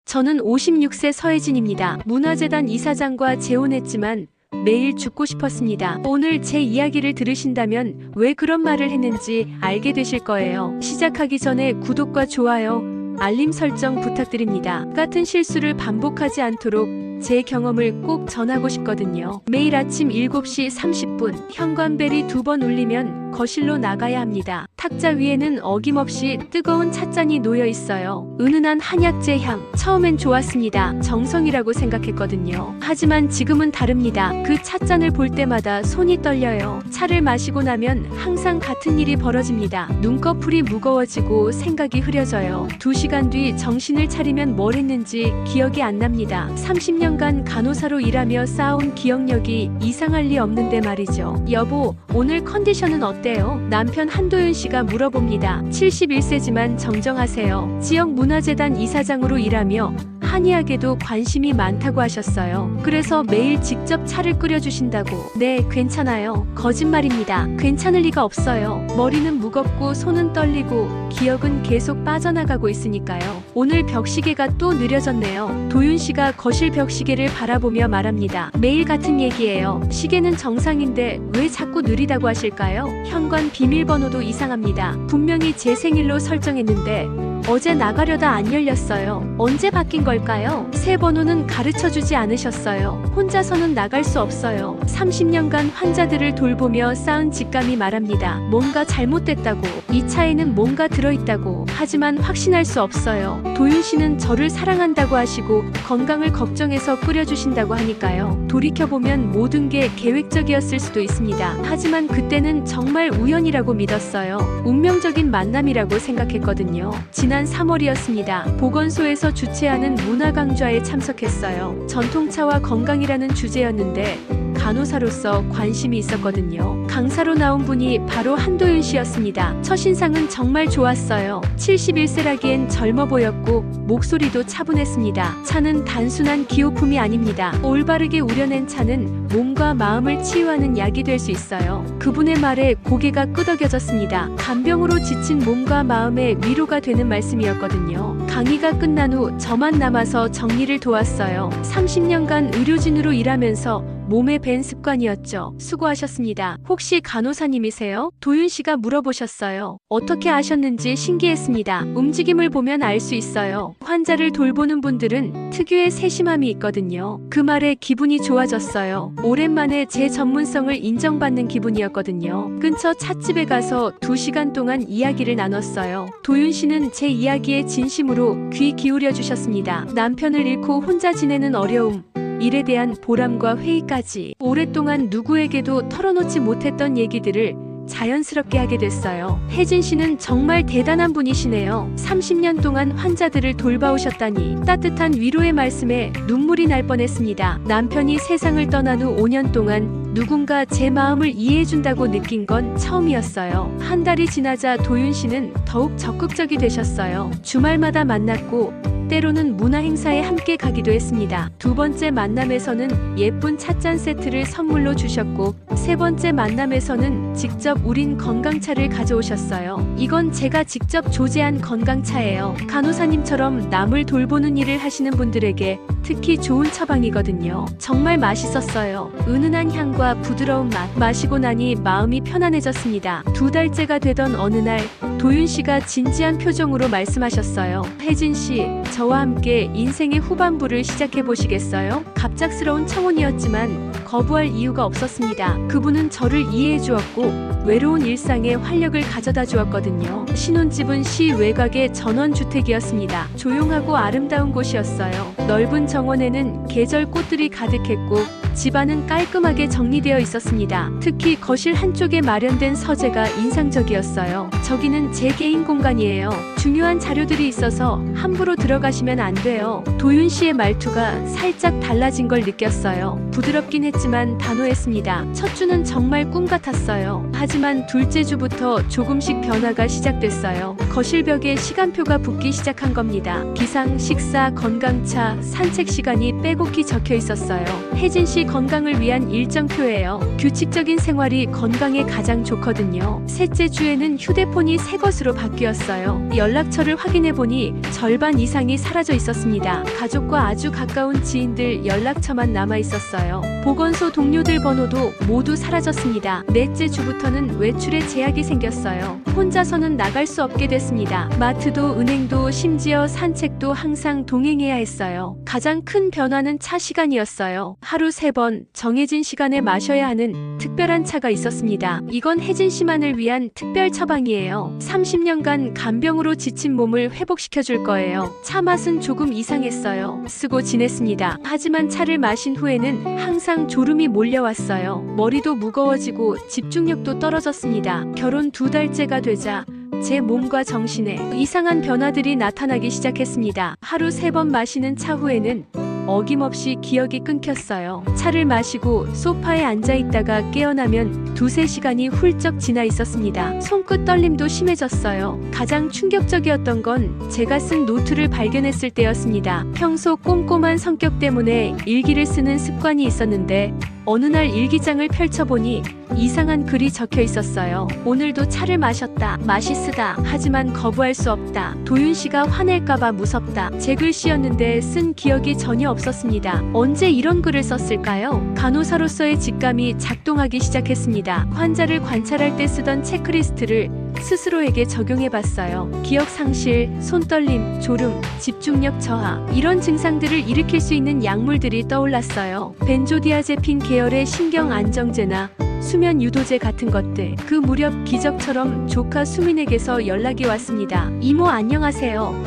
저는 56세 서혜진입니다. 문화재단 이사장과 재혼했지만 매일 죽고 싶었습니다. 오늘 제 이야기를 들으신다면 왜 그런 말을 했는지 알게 되실 거예요. 시작하기 전에 구독과 좋아요, 알림 설정 부탁드립니다. 같은 실수를 반복하지 않도록 제 경험을 꼭 전하고 싶거든요. 매일 아침 7시 30분 현관벨이 2번 울리면 거실로 나가야 합니다. 탁자 위에는 어김없이 뜨거운 찻잔이 놓여 있어요. 은은한 한약재 향. 처음엔 좋았습니다. 정성이라고 생각했거든요. 하지만 지금은 다릅니다. 그 찻잔을 볼 때마다 손이 떨려요. 차를 마시고 나면 항상 같은 일이 벌어집니다. 눈꺼풀이 무거워지고 생각이 흐려져요. 2시간 뒤 정신을 차리면 뭘 했는지 기억이 안 납니다. 30년간 간호사로 일하며 쌓아온 기억력이 이상할 리 없는데 말이죠. 여보, 오늘 컨디션은 어때요? 남편 한도윤 씨가 물어봅니다. 71세지만 정정하세요. 지역 문화재단 이사장으로 일하며 한의학에도 관심이 많다고 하셨어요. 그래서 매일 직접 차를 끓여주신다고. 네, 괜찮아요. 거짓말입니다. 괜찮을 리가 없어요. 머리는 무겁고 손은 떨리고 기억은 계속 빠져나가고 있으니까요. 오늘 벽시계가 또 느려졌네요. 도윤 씨가 거실 벽시계를 바라보며 말합니다. 매일 같은 얘기예요. 시계는 정상인데 왜 자꾸 느리다고 하실까요? 현관 비밀번호도 이상합니다. 분명히 제 생일로 설정했는데 어제 나가려다 안 열렸어요. 언제 바뀐 걸까요? 새 번호는 가르쳐주지 않으셨어요. 혼자서는 나갈 수 없어요. 30년간 환자들을 돌보며 쌓은 직감이 말합니다. 뭔가 잘못됐다고. 이 차에는 뭔가 들어있다고. 하지만 확신할 수 없어요. 도윤 씨는 저를 사랑한다고 하시고 건강을 걱정해서 끓여주신다고 하니까요. 돌이켜보면 모든 게 계획적이었을 수도 있습니다. 하지만 그때는 정말 우연이라고 믿었어요. 운명적인 만남이라고 생각했거든요. 지난 3월이었습니다. 보건소에서 주최하는 문화강좌에 참석했어요. 전통차와 건강이라는 주제였는데 간호사로서 관심이 있었거든요. 강사로 나온 분이 바로 한도윤 씨였습니다. 첫인상은 정말 좋았어요. 71세라기엔 젊어 보였고 목소리도 차분했습니다. 차는 단순한 기호품이 아닙니다. 올바르게 우려낸 차는 몸과 마음을 치유하는 약이 될 수 있어요. 그분의 말에 고개가 끄덕여졌습니다. 간병으로 지친 몸과 마음의 위로가 되는 말씀이었거든요. 강의가 끝난 후 저만 남아서 정리를 도왔어요. 30년간 의료진으로 일하면서 몸에 밴 습관이었죠. 수고하셨습니다. 혹시 간호사님이세요? 도윤 씨가 물어보셨어요. 어떻게 아셨는지 신기했습니다. 움직임을 보면 알 수 있어요. 환자를 돌보는 분들은 특유의 세심함이 있거든요. 그 말에 기분이 좋아졌어요. 오랜만에 제 전문성을 인정받는 기분이었거든요. 근처 찻집에 가서 2시간 동안 이야기를 나눴어요. 도윤 씨는 제 이야기에 진심으로 귀 기울여 주셨습니다. 남편을 잃고 혼자 지내는 어려움, 일에 대한 보람과 회의까지 오랫동안 누구에게도 털어놓지 못했던 얘기들을 자연스럽게 하게 됐어요. 혜진 씨는 정말 대단한 분이시네요. 30년 동안 환자들을 돌봐오셨다니. 따뜻한 위로의 말씀에 눈물이 날 뻔했습니다. 남편이 세상을 떠난 후 5년 동안 누군가 제 마음을 이해해준다고 느낀 건 처음이었어요. 한 달이 지나자 도윤 씨는 더욱 적극적이 되셨어요. 주말마다 만났고 때로는 문화 행사에 함께 가기도 했습니다. 2번째 만남에서는 예쁜 찻잔 세트를 선물로 주셨고 3번째 만남에서는 직접 우린 건강차를 가져오셨어요. 이건 제가 직접 조제한 건강차예요. 간호사님처럼 남을 돌보는 일을 하시는 분들에게 특히 좋은 처방이거든요. 정말 맛있었어요. 은은한 향과 부드러운 맛. 마시고 나니 마음이 편안해졌습니다. 2달째가 되던 어느 날 도윤 씨가 진지한 표정으로 말씀하셨어요. 혜진 씨, 저와 함께 인생의 후반부를 시작해 보시겠어요? 갑작스러운 청혼이었지만 거부할 이유가 없었습니다. 그분은 저를 이해해 주었고 외로운 일상에 활력을 가져다 주었거든요. 신혼집은 시 외곽의 전원주택이었습니다. 조용하고 아름다운 곳이었어요. 넓은 정원에는 계절 꽃들이 가득했고 집안은 깔끔하게 정리되어 있었습니다. 특히 거실 한쪽에 마련된 서재가 인상적이었어요. 저기는 제 개인 공간이에요. 중요한 자료들이 있어서 함부로 들어가시면 안 돼요. 도윤 씨의 말투가 살짝 달라진 걸 느꼈어요. 부드럽긴 했지만 단호했습니다. 첫 주는 정말 꿈 같았어요. 하지만 둘째 주부터 조금씩 변화가 시작됐어요. 거실 벽에 시간표가 붙기 시작한 겁니다. 기상, 식사, 건강차, 산책 시간이 빼곡히 적혀 있었어요. 혜진 씨 건강을 위한 일정표예요. 규칙적인 생활이 건강에 가장 좋거든요. 셋째 주에는 휴대폰 핸드폰이 새 것으로 바뀌었어요. 연락처를 확인해보니 절반 이상이 사라져 있었습니다. 가족과 아주 가까운 지인들 연락처만 남아있었어요. 보건소 동료들 번호도 모두 사라졌습니다. 넷째 주부터는 외출에 제약이 생겼어요. 혼자서는 나갈 수 없게 됐습니다. 마트도 은행도 심지어 산책도 항상 동행해야 했어요. 가장 큰 변화는 차 시간이었어요. 하루 3번 정해진 시간에 마셔야 하는 특별한 차가 있었습니다. 이건 혜진 씨만을 위한 특별 처방이에요. 30년간 간병으로 지친 몸을 회복시켜줄 거예요. 차 맛은 조금 이상했어요. 쓰고 지냈습니다. 하지만 차를 마신 후에는 항상 졸음이 몰려왔어요. 머리도 무거워지고 집중력도 떨어졌습니다. 결혼 2달째가 되자 제 몸과 정신에 이상한 변화들이 나타나기 시작했습니다. 하루 3번 마시는 차 후에는 어김없이 기억이 끊겼어요. 차를 마시고 소파에 앉아있다가 깨어나면 2~3시간이 훌쩍 지나 있었습니다. 손끝 떨림도 심해졌어요. 가장 충격적이었던 건 제가 쓴 노트를 발견했을 때였습니다. 평소 꼼꼼한 성격 때문에 일기를 쓰는 습관이 있었는데 어느 날 일기장을 펼쳐보니 이상한 글이 적혀 있었어요. 오늘도 차를 마셨다. 맛있으다. 하지만 거부할 수 없다. 도윤 씨가 화낼까봐 무섭다. 제 글씨였는데 쓴 기억이 전혀 없었습니다. 언제 이런 글을 썼을까요? 간호사로서의 직감이 작동하기 시작했습니다. 환자를 관찰할 때 쓰던 체크리스트를 스스로에게 적용해봤어요. 기억 상실, 손떨림, 졸음, 집중력 저하 이런 증상들을 일으킬 수 있는 약물들이 떠올랐어요. 벤조디아제핀 계열의 신경 안정제나 수면 유도제 같은 것들. 그 무렵 기적처럼 조카 수민에게서 연락이 왔습니다. 이모 안녕하세요.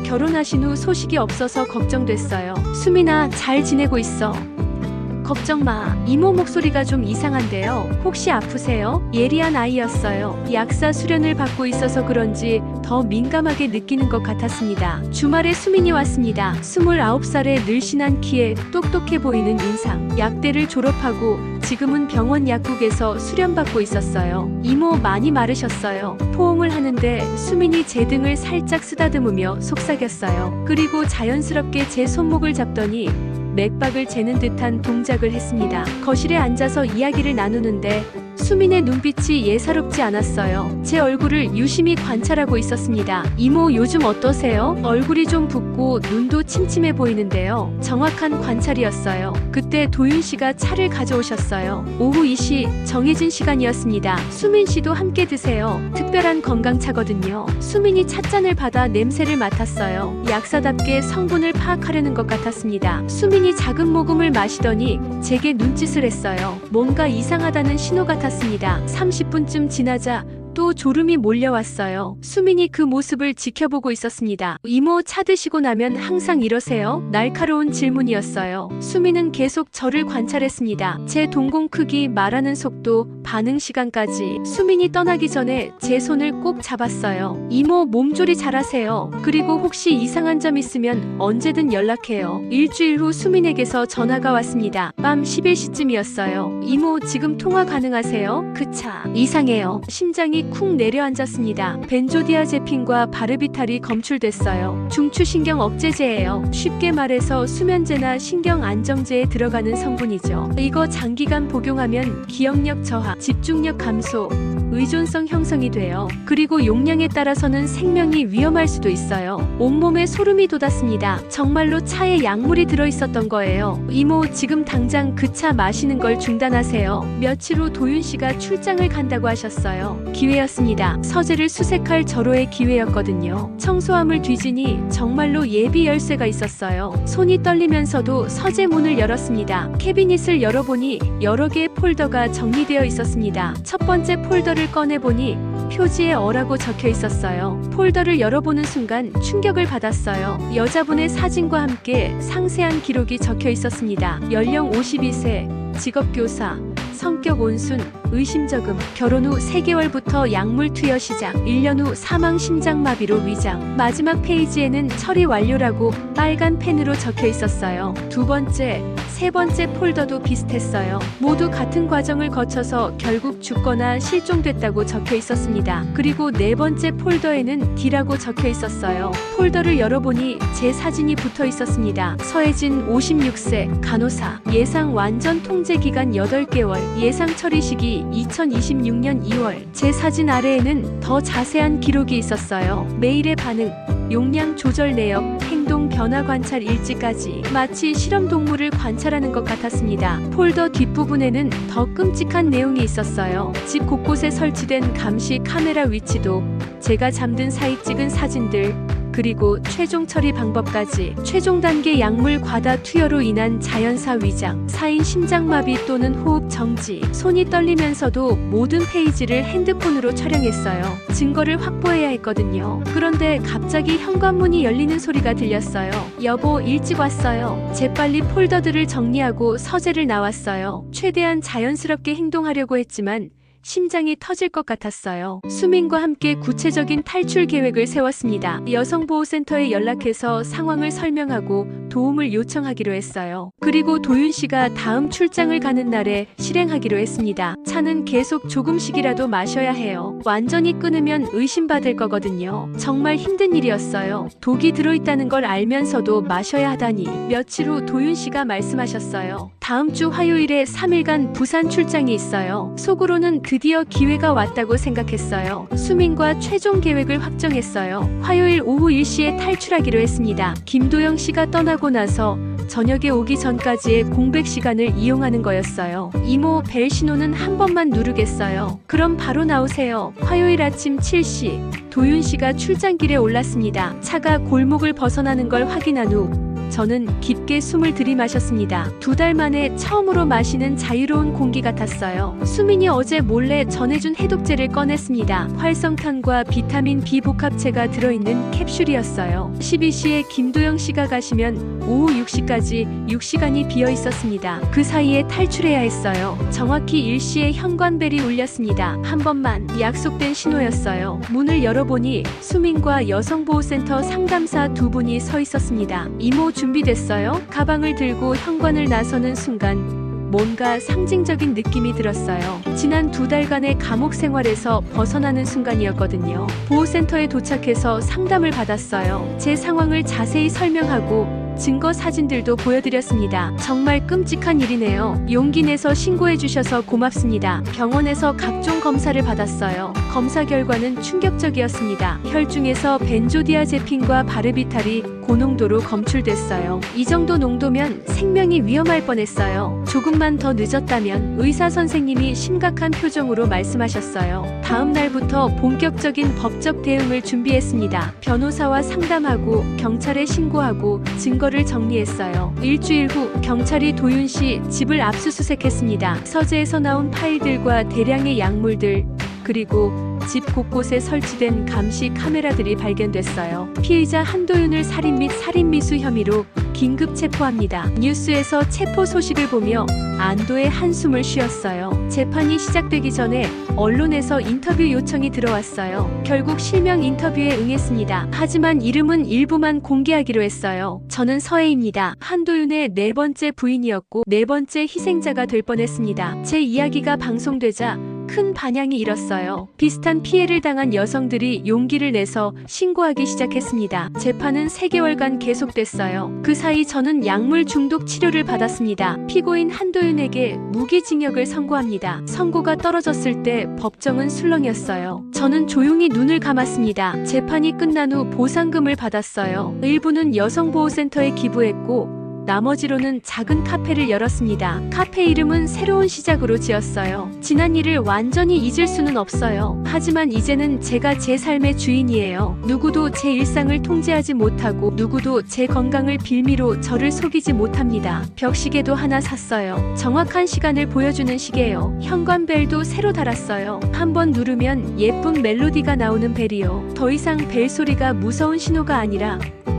결혼하신 후 소식이 없어서 걱정됐어요. 수민아 잘 지내고 있어. 걱정 마. 이모 목소리가 좀 이상한데요. 혹시 아프세요? 예리한 아이였어요. 약사 수련을 받고 있어서 그런지 더 민감하게 느끼는 것 같았습니다. 주말에 수민이 왔습니다. 29살의 늘씬한 키에 똑똑해 보이는 인상. 약대를 졸업하고 지금은 병원 약국에서 수련받고 있었어요. 이모 많이 마르셨어요. 포옹을 하는데 수민이 제 등을 살짝 쓰다듬으며 속삭였어요. 그리고 자연스럽게 제 손목을 잡더니 맥박을 재는 듯한 동작을 했습니다. 거실에 앉아서 이야기를 나누는데 수민의 눈빛이 예사롭지 않았어요. 제 얼굴을 유심히 관찰하고 있었습니다. 이모 요즘 어떠세요? 얼굴이 좀 붓고 눈도 침침해 보이는데요. 정확한 관찰이었어요. 그때 도윤 씨가 차를 가져오셨어요. 오후 2시 정해진 시간이었습니다. 수민 씨도 함께 드세요. 특별한 건강차거든요. 수민이 찻잔을 받아 냄새를 맡았어요. 약사답게 성분을 파악하려는 것 같았습니다. 수민이 작은 모금을 마시더니 제게 눈짓을 했어요. 뭔가 이상하다는 신호 같았습니다. 30분쯤 지나자 또 졸음이 몰려왔어요. 수민이 그 모습을 지켜보고 있었습니다. 이모 차 드시고 나면 항상 이러세요? 날카로운 질문이었어요. 수민은 계속 저를 관찰했습니다. 제 동공 크기, 말하는 속도, 반응 시간까지. 수민이 떠나기 전에 제 손을 꼭 잡았어요. 이모 몸조리 잘하세요. 그리고 혹시 이상한 점 있으면 언제든 연락해요. 일주일 후 수민에게서 전화가 왔습니다. 밤 11시쯤이었어요. 이모 지금 통화 가능하세요? 그 차 이상해요. 심장이 쿵 내려앉았습니다. 벤조디아제핀과 바르비탈이 검출됐어요. 중추신경 억제제예요. 쉽게 말해서 수면제나 신경 안정제에 들어가는 성분이죠. 이거 장기간 복용하면 기억력 저하, 집중력 감소, 의존성 형성이 돼요. 그리고 용량에 따라서는 생명이 위험할 수도 있어요. 온몸에 소름이 돋았습니다. 정말로 차에 약물이 들어있었던 거예요. 이모 지금 당장 그 차 마시는 걸 중단하세요. 며칠 후 도윤 씨가 출장을 간다고 하셨어요. 기회였습니다. 서재를 수색할 절호의 기회였거든요. 청소함을 뒤지니 정말로 예비 열쇠가 있었어요. 손이 떨리면서도 서재 문을 열었습니다. 캐비닛을 열어보니 여러 개의 폴더가 정리되어 있었습니다. 첫 번째 폴더를 꺼내보니 표지에 어라고 적혀 있었어요. 폴더를 열어보는 순간 충격을 받았어요. 여자분의 사진과 함께 상세한 기록이 적혀 있었습니다. 연령 52세, 직업교사, 성격 온순, 의심저금, 결혼 후 3개월부터 약물 투여 시작, 1년 후 사망 심장마비로 위장. 마지막 페이지에는 처리 완료라고 빨간 펜으로 적혀 있었어요. 두 번째, 세 번째 폴더도 비슷했어요. 모두 같은 과정을 거쳐서 결국 죽거나 실종됐다고 적혀 있었습니다. 그리고 네 번째 폴더에는 D라고 적혀 있었어요. 폴더를 열어보니 제 사진이 붙어 있었습니다. 서혜진 56세 간호사, 예상 완전 통제 기간 8개월, 예상 처리 시기 2026년 2월. 제 사진 아래에는 더 자세한 기록이 있었어요. 메일의 반응, 용량 조절 내역, 행동 변화 관찰 일지까지. 마치 실험 동물을 관찰하는 것 같았습니다. 폴더 뒷부분에는 더 끔찍한 내용이 있었어요. 집 곳곳에 설치된 감시 카메라 위치도, 제가 잠든 사이 찍은 사진들, 그리고 최종 처리 방법까지. 최종 단계 약물 과다 투여로 인한 자연사 위장, 사인 심장마비 또는 호흡 정지. 손이 떨리면서도 모든 페이지를 핸드폰으로 촬영했어요. 증거를 확보해야 했거든요. 그런데 갑자기 현관문이 열리는 소리가 들렸어요. 여보, 일찍 왔어요. 재빨리 폴더들을 정리하고 서재를 나왔어요. 최대한 자연스럽게 행동하려고 했지만 심장이 터질 것 같았어요. 수민과 함께 구체적인 탈출 계획을 세웠습니다. 여성보호센터에 연락해서 상황을 설명하고 도움을 요청하기로 했어요. 그리고 도윤 씨가 다음 출장을 가는 날에 실행하기로 했습니다. 차는 계속 조금씩이라도 마셔야 해요. 완전히 끊으면 의심받을 거거든요. 정말 힘든 일이었어요. 독이 들어있다는 걸 알면서도 마셔야 하다니. 며칠 후 도윤 씨가 말씀하셨어요. 다음 주 화요일에 3일간 부산 출장이 있어요. 속으로는 드디어 기회가 왔다고 생각했어요. 수민과 최종 계획을 확정했어요. 화요일 오후 1시에 탈출하기로 했습니다. 김도영 씨가 떠나고 나서 저녁에 오기 전까지의 공백 시간을 이용하는 거였어요. 이모, 벨 신호는 한 번만 누르겠어요. 그럼 바로 나오세요. 화요일 아침 7시 도윤 씨가 출장길에 올랐습니다. 차가 골목을 벗어나는 걸 확인한 후 저는 깊게 숨을 들이마셨습니다. 2달 만에 처음으로 마시는 자유로운 공기 같았어요. 수민이 어제 몰래 전해준 해독제를 꺼냈습니다. 활성탄과 비타민 B 복합체가 들어있는 캡슐이었어요. 12시에 김도영 씨가 가시면 오후 6시까지 6시간이 비어 있었습니다. 그 사이에 탈출해야 했어요. 정확히 1시에 현관벨이 울렸습니다. 한 번만. 약속된 신호였어요. 문을 열어보니 수민과 여성보호센터 상담사 2분이 서 있었습니다. 이모, 준비됐어요? 가방을 들고 현관을 나서는 순간 뭔가 상징적인 느낌이 들었어요. 지난 2달간의 감옥 생활에서 벗어나는 순간이었거든요. 보호센터에 도착해서 상담을 받았어요. 제 상황을 자세히 설명하고 증거 사진들도 보여드렸습니다. 정말 끔찍한 일이네요. 용기 내서 신고해 주셔서 고맙습니다. 병원에서 각종 검사를 받았어요. 검사 결과는 충격적이었습니다. 혈중에서 벤조디아제핀과 바르비탈이 고농도로 검출됐어요. 이 정도 농도면 생명이 위험할 뻔했어요. 조금만 더 늦었다면. 의사 선생님이 심각한 표정으로 말씀하셨어요. 다음 날부터 본격적인 법적 대응을 준비했습니다. 변호사와 상담하고 경찰에 신고하고 증거를 정리했어요. 일주일 후 경찰이 도윤 씨 집을 압수수색했습니다. 서재에서 나온 파일들과 대량의 약물들, 그리고 집 곳곳에 설치된 감시 카메라들이 발견됐어요. 피의자 한도윤을 살인 및 살인미수 혐의로 긴급 체포합니다. 뉴스에서 체포 소식을 보며 안도의 한숨을 쉬었어요. 재판이 시작되기 전에 언론에서 인터뷰 요청이 들어왔어요. 결국 실명 인터뷰에 응했습니다. 하지만 이름은 일부만 공개하기로 했어요. 저는 서혜입니다. 한도윤의 4번째 부인이었고 4번째 희생자가 될 뻔했습니다. 제 이야기가 방송되자 큰 반향이 일었어요. 비슷한 피해를 당한 여성들이 용기를 내서 신고하기 시작했습니다. 재판은 3개월간 계속됐어요. 그 사이 저는 약물 중독 치료를 받았습니다. 피고인 한도윤에게 무기징역을 선고합니다. 선고가 떨어졌을 때 법정은 술렁이었어요. 저는 조용히 눈을 감았습니다. 재판이 끝난 후 보상금을 받았어요. 일부는 여성보호센터에 기부했고 나머지로는 작은 카페를 열었습니다. 카페 이름은 새로운 시작으로 지었어요. 지난 일을 완전히 잊을 수는 없어요. 하지만 이제는 제가 제 삶의 주인이에요. 누구도 제 일상을 통제하지 못하고 누구도 제 건강을 빌미로 저를 속이지 못합니다. 벽시계도 하나 샀어요. 정확한 시간을 보여주는 시계요. 현관벨도 새로 달았어요. 한번 누르면 예쁜 멜로디가 나오는 벨이요. 더 이상 벨 소리가 무서운 신호가 아니라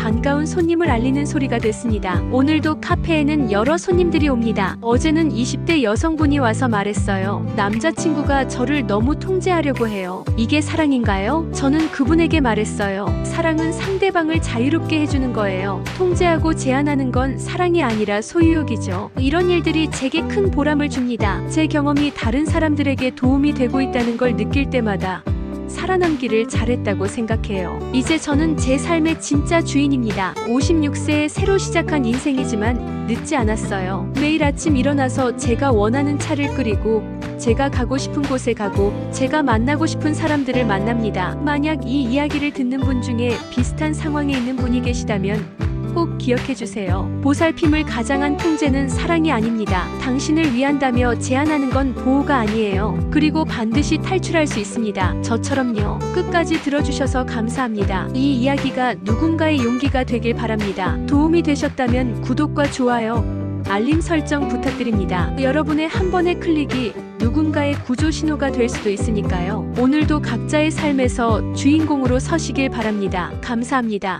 반가운 손님을 알리는 소리가 됐습니다. 오늘도 카페에는 여러 손님들이 옵니다. 어제는 20대 여성분이 와서 말했어요. 남자친구가 저를 너무 통제하려고 해요. 이게 사랑인가요? 저는 그분에게 말했어요. 사랑은 상대방을 자유롭게 해주는 거예요. 통제하고 제한하는 건 사랑이 아니라 소유욕이죠. 이런 일들이 제게 큰 보람을 줍니다. 제 경험이 다른 사람들에게 도움이 되고 있다는 걸 느낄 때마다 살아남기를 잘했다고 생각해요. 이제 저는 제 삶의 진짜 주인입니다. 56세에 새로 시작한 인생이지만 늦지 않았어요. 매일 아침 일어나서 제가 원하는 차를 끓이고 제가 가고 싶은 곳에 가고 제가 만나고 싶은 사람들을 만납니다. 만약 이 이야기를 듣는 분 중에 비슷한 상황에 있는 분이 계시다면 꼭 기억해 주세요. 보살핌을 가장한 통제는 사랑이 아닙니다. 당신을 위한다며 제한하는 건 보호가 아니에요. 그리고 반드시 탈출할 수 있습니다. 저처럼요. 끝까지 들어주셔서 감사합니다. 이 이야기가 누군가의 용기가 되길 바랍니다. 도움이 되셨다면 구독과 좋아요, 알림 설정 부탁드립니다. 여러분의 한 번의 클릭이 누군가의 구조 신호가 될 수도 있으니까요. 오늘도 각자의 삶에서 주인공으로 서시길 바랍니다. 감사합니다.